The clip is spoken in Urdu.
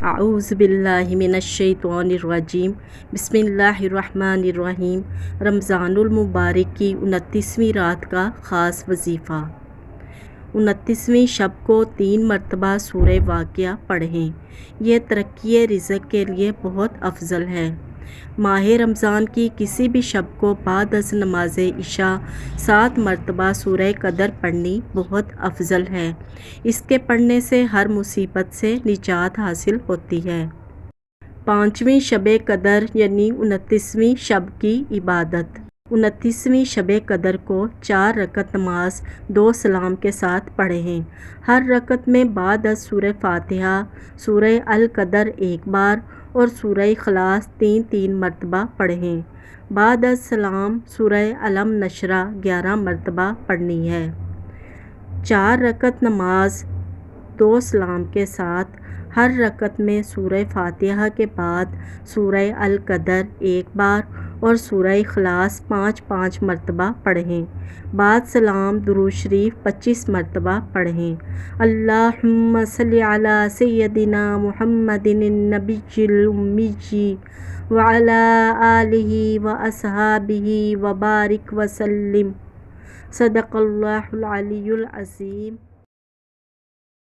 اعوذ باللہ من الشیطان الرجیم، بسم اللہ الرحمن الرحیم۔ رمضان المبارک کی 29ویں رات کا خاص وظیفہ۔ 29ویں شب کو 3 مرتبہ سورہ واقعہ پڑھیں، یہ ترقی رزق کے لیے بہت افضل ہے۔ ماہ رمضان کی کسی بھی شب کو بعد از نماز عشاء 7 مرتبہ سورہ قدر پڑھنی بہت افضل ہے۔ اس کے پڑھنے سے ہر مصیبت سے نجات حاصل ہوتی ہے۔ 5ویں شب قدر یعنی 29ویں شب کی عبادت۔ 29ویں شب قدر کو 4 رکعت نماز 2 سلام کے ساتھ پڑھیں۔ ہر رکعت میں بعد از سورہ فاتحہ سورہ القدر 1 بار اور سورہ اخلاص 3 مرتبہ پڑھیں۔ بعد از سلام سورہ الم نشرہ 11 مرتبہ پڑھنی ہے۔ 4 رکعت نماز 2 سلام کے ساتھ ہر رکعت میں سورہ فاتحہ کے بعد سورہ القدر 1 بار اور سورہ اخلاص 5 مرتبہ پڑھیں۔ بعد سلام درود شریف 25 مرتبہ پڑھیں۔ اللہم صلی علی سیدنا محمد النبی الامی وعلی آلہ واصحابہ وبارک وسلم۔ صدق اللہ العلی العظیم۔